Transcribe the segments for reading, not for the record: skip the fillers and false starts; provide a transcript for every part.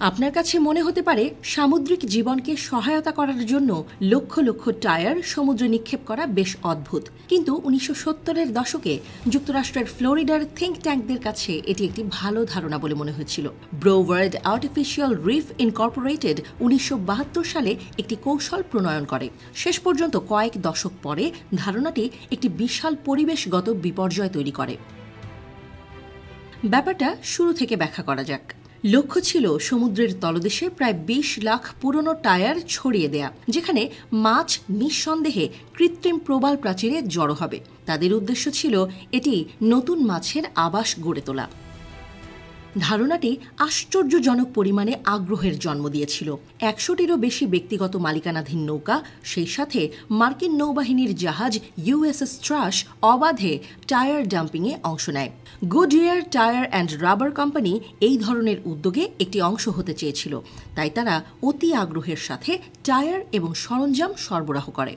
আপনার কাছে মনে হতে পারে সামুদ্রিক জীবনকে সহায়তা করার জন্য লক্ষ লক্ষ টায়ার সমুদ্রে নিক্ষেপ করা বেশ অদ্ভুত, কিন্তু ১৯৭০-এর দশকে যুক্তরাষ্ট্রের ফ্লোরিডার থিঙ্ক ট্যাঙ্কদের কাছে এটি একটি ভালো ধারণা বলে মনে হয়েছিল। ব্রোওয়ার্ড আর্টিফিশিয়াল রিফ ইনকর্পোরেটেড ১৯৭২ সালে একটি কৌশল প্রণয়ন করে। শেষ পর্যন্ত কয়েক দশক পরে ধারণাটি একটি বিশাল পরিবেশগত বিপর্যয় তৈরি করে। ব্যাপারটা শুরু থেকে ব্যাখ্যা করা যাক। লক্ষ্য ছিল সমুদ্রের তলদেশে প্রায় ২০ লাখ পুরনো টায়ার ছড়িয়ে দেয়া, যেখানে মাছ নিঃসন্দেহে কৃত্রিম প্রবাল প্রাচীরে জড়ো হবে। তাদের উদ্দেশ্য ছিল এটি নতুন মাছের আবাস গড়ে তোলা। ধারণাটি আশ্চর্যজনক পরিমাণে আগ্রহের জন্ম দিয়েছিল। ১০০টিরও বেশি ব্যক্তিগত মালিকানাধীন নৌকা, সেই সাথে মার্কিন নৌবাহিনীর জাহাজ ইউএসএস ট্রাশ অবাধে টায়ার ডাম্পিংয়ে অংশ নেয়। Goodyear tyre and rubber company এই ধরনের উদ্যোগে একটি অংশ হতে চেয়েছিল, তাই তারা অতি আগ্রহের সাথে টায়ার এবং সরঞ্জাম সরবরাহ করে।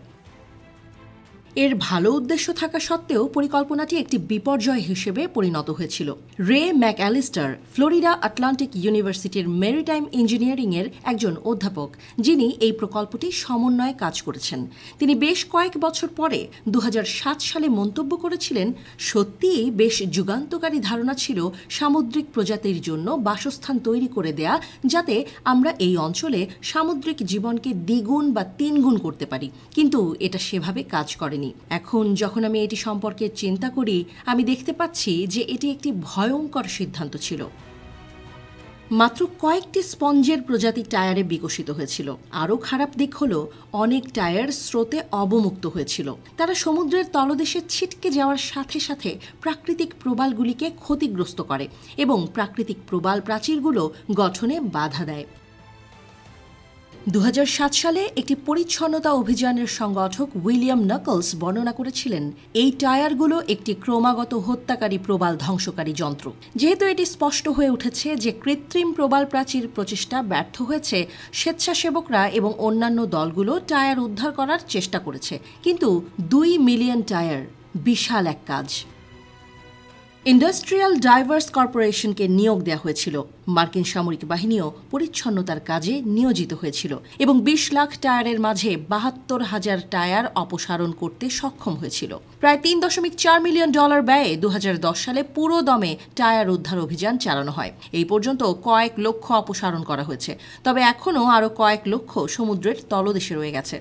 এর ভালো উদ্দেশ্য থাকা সত্ত্বেও পরিকল্পনাটি একটি বিপর্যয় হিসেবে পরিণত হয়েছিল। রে ম্যাকঅ্যালিস্টার ফ্লোরিডা আটলান্টিক ইউনিভার্সিটির মেরিটাইম ইঞ্জিনিয়ারিংয়ের একজন অধ্যাপক, যিনি এই প্রকল্পটি সমন্বয়ে কাজ করেছেন। তিনি বেশ কয়েক বছর পরে ২০০৭ সালে মন্তব্য করেছিলেন, সত্যিই বেশ যুগান্তকারী ধারণা ছিল সামুদ্রিক প্রজাতির জন্য বাসস্থান তৈরি করে দেয়া, যাতে আমরা এই অঞ্চলে সামুদ্রিক জীবনকে দ্বিগুণ বা তিনগুণ করতে পারি, কিন্তু এটা সেভাবে কাজ করেনি। এখন যখন আমি এটি সম্পর্কে চিন্তা করি, আমি দেখতে পাচ্ছি যে এটি একটি ভয়ঙ্কর সিদ্ধান্ত ছিল। মাত্র কয়েকটি স্পঞ্জের প্রজাতি টায়ারে বিকশিত হয়েছিল। আরও খারাপ দিক হলো, অনেক টায়ার স্রোতে অবমুক্ত হয়েছিল। তারা সমুদ্রের তলদেশে ছিটকে যাওয়ার সাথে সাথে প্রাকৃতিক প্রবালগুলিকে ক্ষতিগ্রস্ত করে এবং প্রাকৃতিক প্রবাল প্রাচীরগুলো গঠনে বাধা দেয়। ২০০৭ সালে একটি পরিচ্ছন্নতা অভিযানের সংগঠক উইলিয়াম নাকলস বর্ণনা করেছিলেন, এই টায়ারগুলো একটি ক্রমাগত হত্যাকারী প্রবাল ধ্বংসকারী যন্ত্র। যেহেতু এটি স্পষ্ট হয়ে উঠেছে যে কৃত্রিম প্রবাল প্রাচীর প্রচেষ্টা ব্যর্থ হয়েছে, স্বেচ্ছাসেবকরা এবং অন্যান্য দলগুলো টায়ার উদ্ধার করার চেষ্টা করেছে, কিন্তু ২ মিলিয়ন টায়ার বিশাল এক কাজ। ইন্ডাস্ট্রিয়াল ডাইভার্স কর্পোরেশনকে নিয়োগ দেওয়া হয়েছিল। মার্কিন সামরিক বাহিনীও পরিচ্ছন্নতার কাজে নিয়োজিত হয়েছিল এবং ২০ লাখ টায়ারের মাঝে ৭২,০০০ টায়ার অপসারণ করতে সক্ষম হয়েছিল। প্রায় $৩.৪ মিলিয়ন ব্যয়ে ২০১০ সালে পুরো দমে টায়ার উদ্ধার অভিযান চালানো হয়। এই পর্যন্ত কয়েক লক্ষ অপসারণ করা হয়েছে, তবে এখনও আরও কয়েক লক্ষ সমুদ্রের তলদেশে রয়ে গেছে।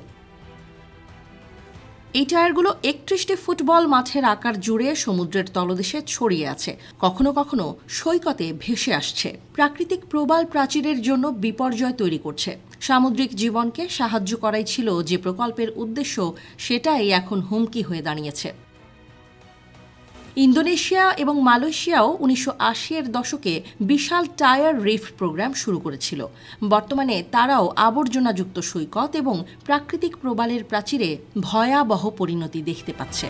এই টায়ারগুলো ৩১টি ফুটবল মাঠের আকার জুড়ে সমুদ্রের তলদেশে ছড়িয়ে আছে, কখনো কখনো সৈকতে ভেসে আসছে। প্রাকৃতিক প্রবাল প্রাচীরের জন্য বিপর্যয় তৈরি করছে। সামুদ্রিক জীবনকে সাহায্য করাই ছিল যে প্রকল্পের উদ্দেশ্য, সেটাই এখন হুমকি হয়ে দাঁড়িয়েছে। ইন্দোনেশিয়া এবং মালয়েশিয়াও ১৯৮০-এর দশকে বিশাল টায়ার রিফ প্রোগ্রাম শুরু করেছিল। বর্তমানে তারাও আবর্জনাযুক্ত সৈকত এবং প্রাকৃতিক প্রবালের প্রাচীরে ভয়াবহ পরিণতি দেখতে পাচ্ছে।